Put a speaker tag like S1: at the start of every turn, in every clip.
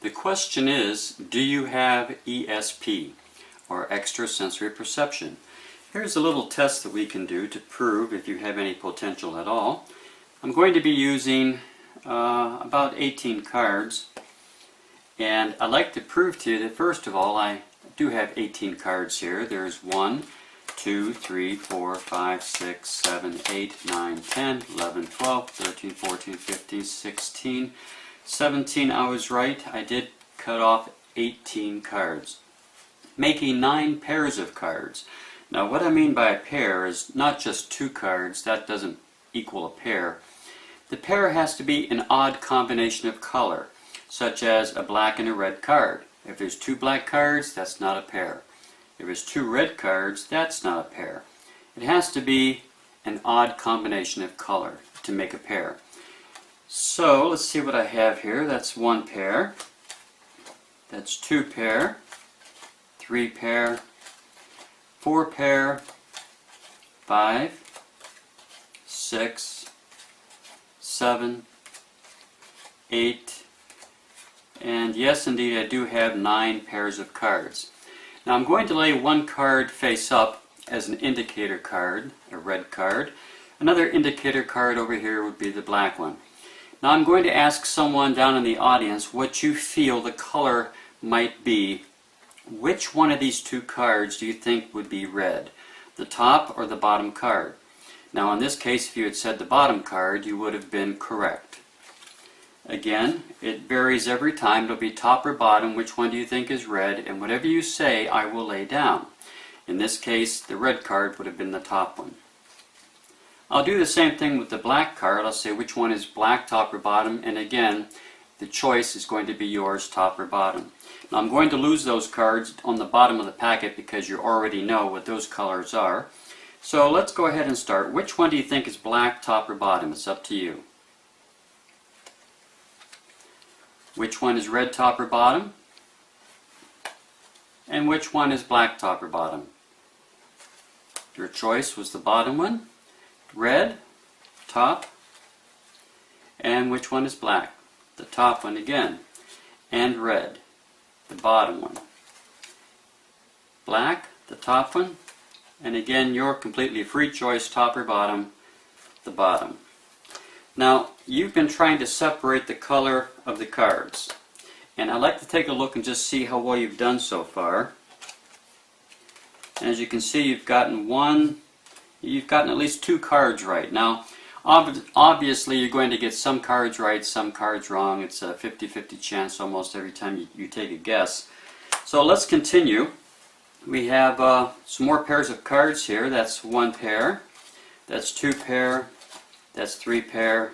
S1: The question is, do you have ESP, or extrasensory perception? Here's a little test that we can do to prove if you have any potential at all. I'm going to be using about 18 cards, and I'd like to prove to you that first of all I do have 18 cards here. There's 1, 2, 3, 4, 5, 6, 7, 8, 9, 10, 11, 12, 13, 14, 15, 16, 17. I was right. I did cut off 18 cards, making 9 pairs of cards. Now what I mean by a pair is not just 2 cards. That doesn't equal a pair. The pair has to be an odd combination of color, such as a black and a red card. If there's 2 black cards, that's not a pair. If there's 2 red cards, that's not a pair. It has to be an odd combination of color to make a pair. So let's see what I have here. That's 1 pair. That's 2 pair. 3 pair. 4 pair. 5. 6. 7. 8. And yes, indeed, I do have 9 pairs of cards. Now I'm going to lay 1 card face up as an indicator card, a red card. Another indicator card over here would be the black one. Now I'm going to ask someone down in the audience what you feel the color might be. Which one of these 2 cards do you think would be red? The top or the bottom card? Now in this case, if you had said the bottom card, you would have been correct. Again, it varies every time. It'll be top or bottom. Which one do you think is red? And whatever you say, I will lay down. In this case, the red card would have been the top one. I'll do the same thing with the black card. I'll say which one is black, top or bottom. And again, the choice is going to be yours, top or bottom. Now I'm going to lose those cards on the bottom of the packet because you already know what those colors are. So let's go ahead and start. Which one do you think is black, top or bottom? It's up to you. Which one is red, top or bottom? And which one is black, top or bottom? Your choice was the bottom one. Red, top. And which one is black? The top one again. And red, the bottom one. Black, the top one. And again, your completely free choice, top or bottom, the bottom. Now, you've been trying to separate the color of the cards. And I'd like to take a look and just see how well you've done so far. And as you can see, you've gotten at least 2 cards right. Now, obviously you're going to get some cards right, some cards wrong. It's a 50-50 chance almost every time you take a guess. So let's continue. We have some more pairs of cards here. That's 1 pair. That's 2 pair. That's 3 pair,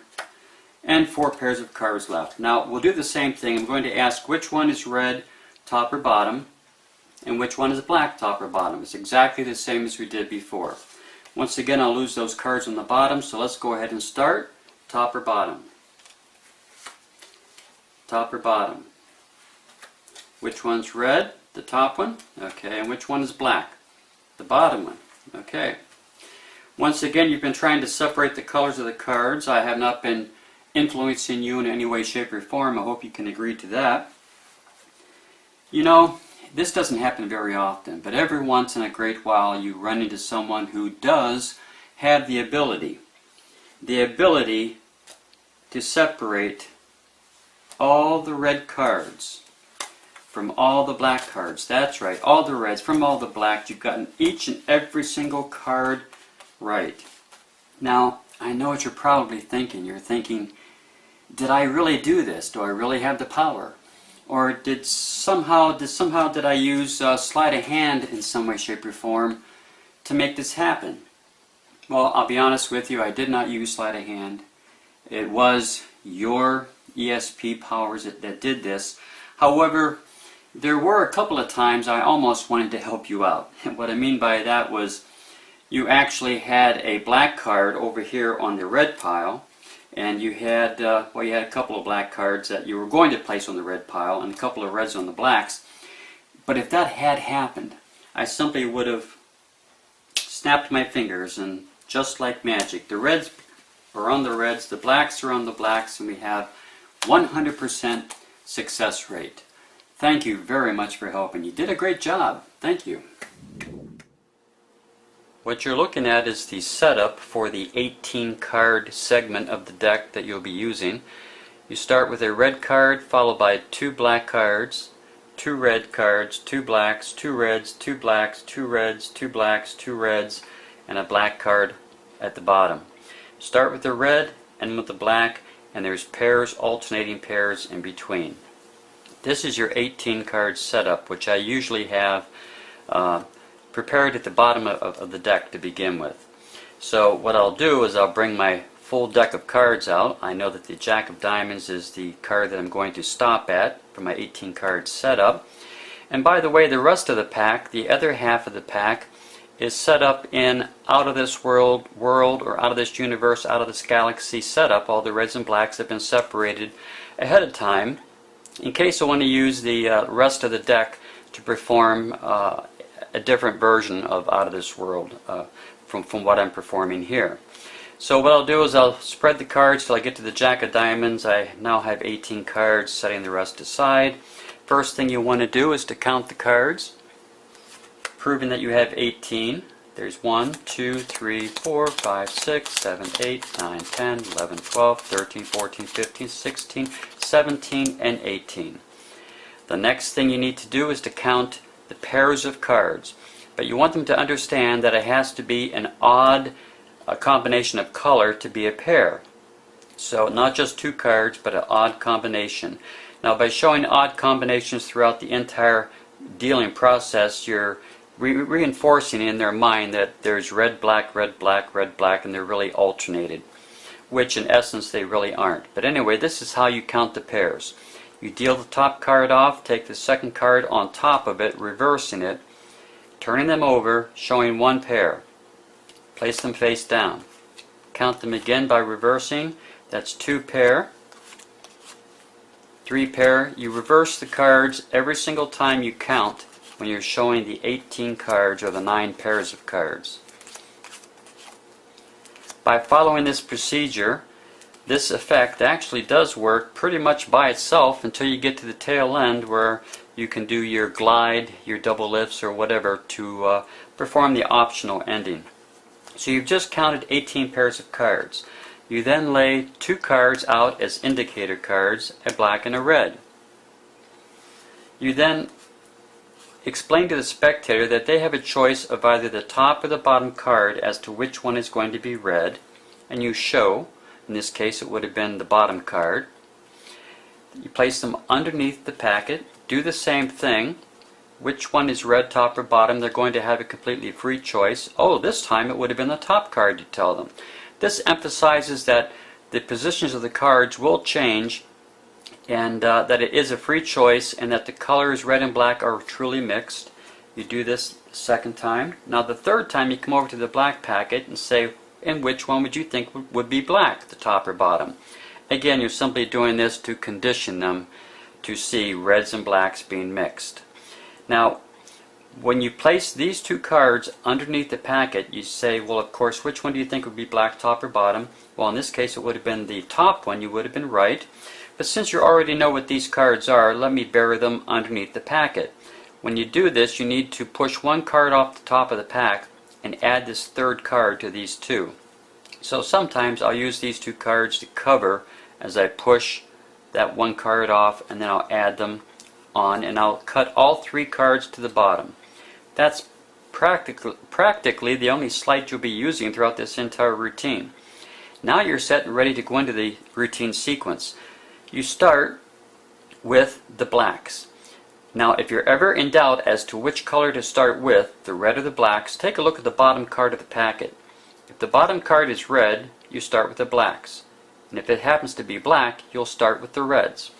S1: and 4 pairs of cards left. Now we'll do the same thing. I'm going to ask which one is red, top or bottom, and which one is black, top or bottom. It's exactly the same as we did before. Once again, I'll lose those cards on the bottom, so let's go ahead and start. Top or bottom? Top or bottom? Which one's red? The top one? Okay, and which one is black? The bottom one. Okay. Once again, you've been trying to separate the colors of the cards. I have not been influencing you in any way, shape, or form. I hope you can agree to that. You know, this doesn't happen very often, but every once in a great while you run into someone who does have the ability to separate all the red cards from all the black cards. That's right, all the reds from all the blacks. You've gotten each and every single card right. Now, I know what you're probably thinking. You're thinking, did I really do this? Do I really have the power? Or did I use sleight of hand in some way, shape, or form to make this happen? Well, I'll be honest with you, I did not use sleight of hand. It was your ESP powers that did this. However, there were a couple of times I almost wanted to help you out. And what I mean by that was, you actually had a black card over here on the red pile, and you had a couple of black cards that you were going to place on the red pile, and a couple of reds on the blacks. But if that had happened, I simply would have snapped my fingers, and just like magic, the reds are on the reds, the blacks are on the blacks, and we have 100% success rate. Thank you very much for helping. You did a great job. Thank you. What you're looking at is the setup for the 18 card segment of the deck that you'll be using. You start with a red card followed by 2 black cards, 2 red cards, 2 blacks, 2 reds, 2 blacks, 2 reds, 2 blacks, 2 reds, and a black card at the bottom. Start with the red and with the black, and there's pairs, alternating pairs in between. This is your 18 card setup, which I usually have prepared at the bottom of the deck to begin with. So what I'll do is I'll bring my full deck of cards out. I know that the Jack of Diamonds is the card that I'm going to stop at for my 18 card setup. And by the way, the rest of the pack, the other half of the pack, is set up in out of this world or out of this universe, out of this galaxy setup. All the reds and blacks have been separated ahead of time in case I want to use the rest of the deck to perform a different version of out of this world from what I'm performing here. So what I'll do is I'll spread the cards till I get to the Jack of Diamonds. I now have 18 cards, setting the rest aside. First thing you want to do is to count the cards, proving that you have 18. There's 1, 2, 3, 4, 5, 6, 7, 8, 9, 10, 11, 12, 13, 14, 15, 16, 17, and 18. The next thing you need to do is to count the pairs of cards. But you want them to understand that it has to be an odd combination of color to be a pair. So not just 2 cards, but an odd combination. Now by showing odd combinations throughout the entire dealing process, you're reinforcing in their mind that there's red, black, red, black, red, black, and they're really alternated, which in essence they really aren't. But anyway, this is how you count the pairs. You deal the top card off, take the second card on top of it, reversing it, turning them over, showing 1 pair. Place them face down. Count them again by reversing. That's 2 pair. 3 pair. You reverse the cards every single time you count when you're showing the 18 cards or the 9 pairs of cards. By following this procedure, this effect actually does work pretty much by itself until you get to the tail end where you can do your glide, your double lifts, or whatever to perform the optional ending. So you've just counted 18 pairs of cards. You then lay 2 cards out as indicator cards, a black and a red. You then explain to the spectator that they have a choice of either the top or the bottom card as to which one is going to be red, and you show, in this case it would have been the bottom card. You place them underneath the packet, do the same thing. Which one is red, top or bottom? They're going to have a completely free choice. Oh, this time it would have been the top card, you tell them. This emphasizes that the positions of the cards will change, and that it is a free choice, and that the colors red and black are truly mixed. You do this the second time. Now the third time you come over to the black packet and say, and which one would you think would be black, the top or bottom? Again, you're simply doing this to condition them to see reds and blacks being mixed. Now, when you place these 2 cards underneath the packet, you say, well, of course, which one do you think would be black, top or bottom? Well, in this case, it would have been the top one. You would have been right. But since you already know what these cards are, let me bury them underneath the packet. When you do this, you need to push 1 card off the top of the pack and add this 3rd card to these 2. So sometimes I'll use these 2 cards to cover as I push that 1 card off, and then I'll add them on, and I'll cut all 3 cards to the bottom. That's practically the only slide you'll be using throughout this entire routine. Now you're set and ready to go into the routine sequence. You start with the blacks. Now if you're ever in doubt as to which color to start with, the red or the blacks, take a look at the bottom card of the packet. If the bottom card is red, you start with the blacks. And if it happens to be black, you'll start with the reds.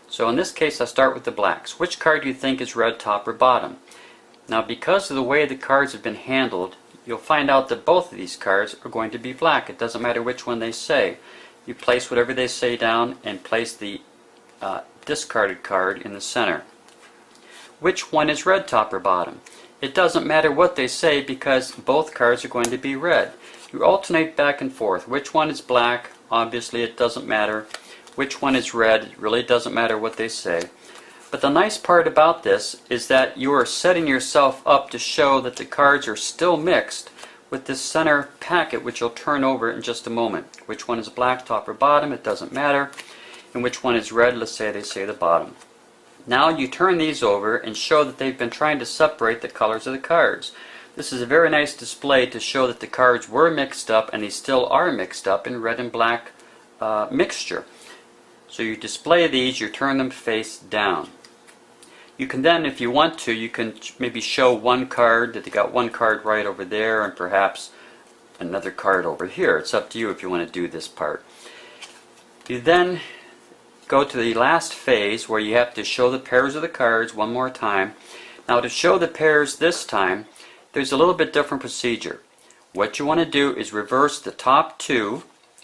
S1: So in this case I start with the blacks. Which card do you think is red, top or bottom? Now because of the way the cards have been handled, you'll find out that both of these cards are going to be black. It doesn't matter which one they say. You place whatever they say down and place the discarded card in the center. Which one is red, top or bottom? It doesn't matter what they say because both cards are going to be red. You alternate back and forth. Which one is black? Obviously it doesn't matter. which one is red. It really doesn't matter what they say. But the nice part about this is that you are setting yourself up to show that the cards are still mixed with this center packet, which you'll turn over in just a moment. Which one is black, top or bottom, it doesn't matter. And which one is red, let's say they say the bottom. Now you turn these over and show that they've been trying to separate the colors of the cards. This is a very nice display to show that the cards were mixed up, and they still are mixed up in red and black mixture. So you display these, you turn them face down. You can then, if you want to, you can maybe show one card, that they got one card right over there and perhaps another card over here. It's up to you if you want to do this part. You then go to the last phase where you have to show the pairs of the cards one more time. Now to show the pairs this time, there's a little bit different procedure. What you want to do is reverse the top two,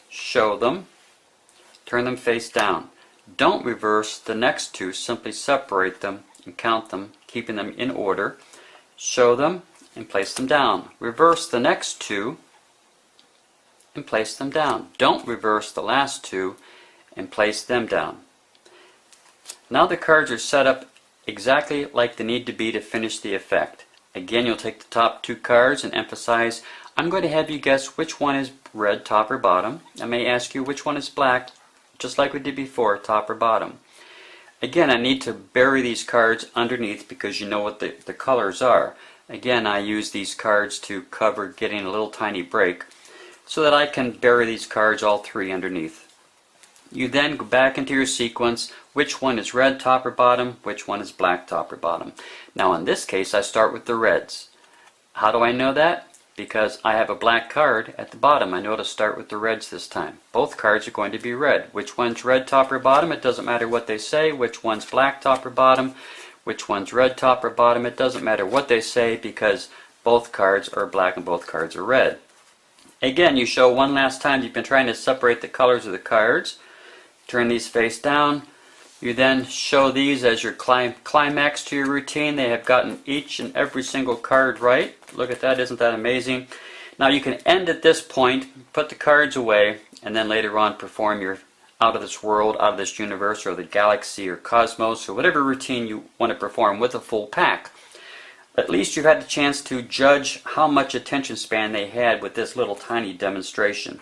S1: show them, turn them face down. Don't reverse the next two, simply separate them and count them, keeping them in order. Show them and place them down. Reverse the next two and place them down. Don't reverse the last two and place them down. Now the cards are set up exactly like they need to be to finish the effect. Again, you'll take the top two cards and emphasize, I'm going to have you guess which one is red, top or bottom. I may ask you which one is black, just like we did before, top or bottom. Again, I need to bury these cards underneath because you know what the colors are. Again, I use these cards to cover getting a little tiny break so that I can bury these cards all three underneath. You then go back into your sequence, which one is red top or bottom, which one is black top or bottom. Now in this case I start with the reds. How do I know that? Because I have a black card at the bottom. I know to start with the reds this time. Both cards are going to be red. Which one's red top or bottom? It doesn't matter what they say. Which one's black top or bottom? Which one's red top or bottom? It doesn't matter what they say because both cards are black and both cards are red. Again, you show one last time you've been trying to separate the colors of the cards. Turn these face down. You then show these as your climax to your routine. They have gotten each and every single card right. Look at that, isn't that amazing? Now you can end at this point, put the cards away, and then later on perform your out of this world, out of this universe, or the galaxy, or cosmos, or whatever routine you want to perform with a full pack. At least you've had the chance to judge how much attention span they had with this little tiny demonstration.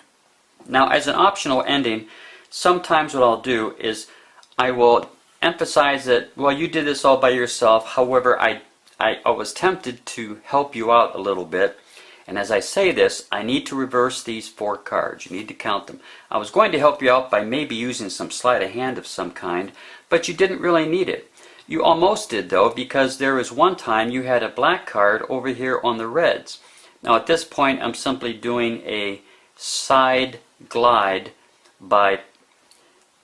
S1: Now as an optional ending, sometimes what I'll do is I will emphasize that, well, you did this all by yourself. However, I was tempted to help you out a little bit. And as I say this, I need to reverse these four cards. You need to count them. I was going to help you out by maybe using some sleight of hand of some kind, but you didn't really need it. You almost did, though, because there was one time you had a black card over here on the reds. Now at this point, I'm simply doing a side glide by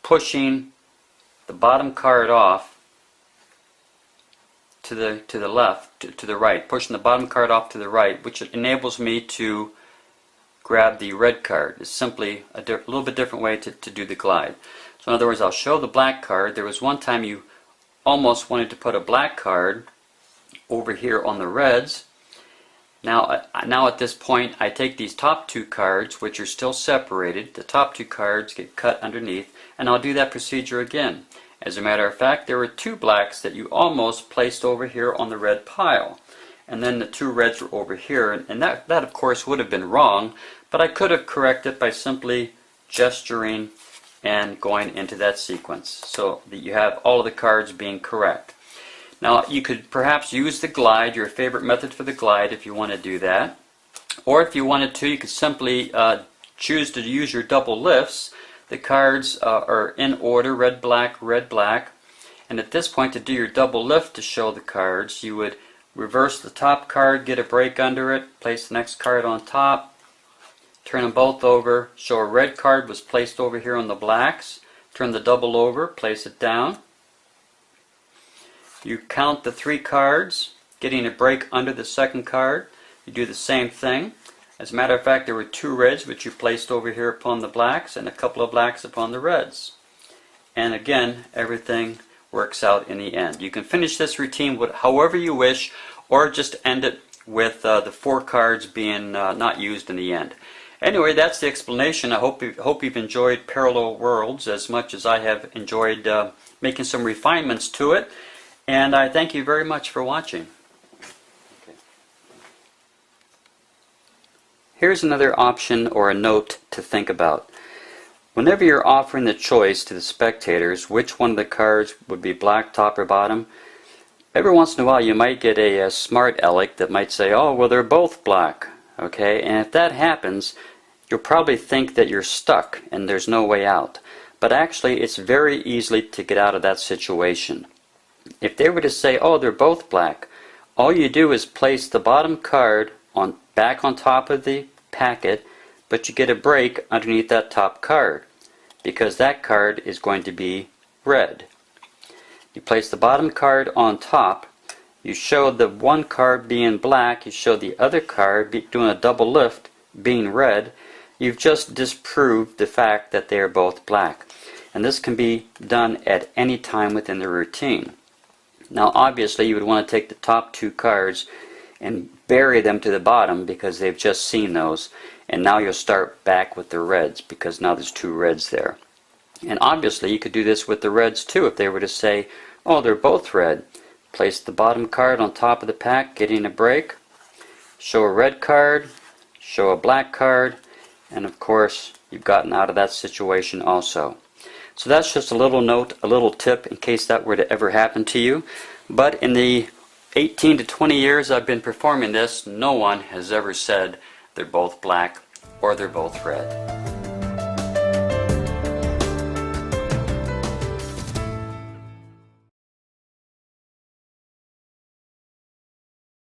S1: pushing the bottom card off to the left, to the right, pushing the bottom card off to the right, which enables me to grab the red card. It's simply a little bit different way to do the glide. So in other words, I'll show the black card. There was one time you almost wanted to put a black card over here on the reds. Now at this point, I take these top two cards, which are still separated. The top two cards get cut underneath, and I'll do that procedure again. As a matter of fact, there were two blacks that you almost placed over here on the red pile. And then the two reds were over here, and that of course would have been wrong, but I could have corrected by simply gesturing and going into that sequence so that you have all of the cards being correct. Now you could perhaps use the glide, your favorite method for the glide, if you want to do that. Or if you wanted to, you could simply choose to use your double lifts. The cards are in order, red, black, and at this point to do your double lift to show the cards, you would reverse the top card, get a break under it, place the next card on top, turn them both over, show a red card was placed over here on the blacks, turn the double over, place it down. You count the three cards, getting a break under the second card. You do the same thing. As a matter of fact, there were two reds which you placed over here upon the blacks and a couple of blacks upon the reds. And again, everything works out in the end. You can finish this routine however you wish, or just end it with the four cards being not used in the end. Anyway, that's the explanation. I hope you've enjoyed parallel worlds as much as I have enjoyed making some refinements to it. And I thank you very much for watching. Okay. Here's another option or a note to think about. Whenever you're offering the choice to the spectators which one of the cards would be black top or bottom, every once in a while you might get a smart aleck that might say, oh, well, they're both black. Okay, and if that happens, you'll probably think that you're stuck and there's no way out. But actually, it's very easy to get out of that situation. If they were to say, oh, they're both black, all you do is place the bottom card back on top of the packet, but you get a break underneath that top card, because that card is going to be red. You place the bottom card on top, you show the one card being black, you show the other card doing a double lift being red. You've just disproved the fact that they are both black. And this can be done at any time within the routine. Now obviously you would want to take the top two cards and bury them to the bottom because they've just seen those. And now you'll start back with the reds because now there's two reds there. And obviously you could do this with the reds too if they were to say, oh, they're both red. Place the bottom card on top of the pack, getting a break. Show a red card, show a black card, and of course you've gotten out of that situation also. So that's just a little note, a little tip in case that were to ever happen to you. But in the 18 to 20 years I've been performing this, no one has ever said they're both black or they're both red.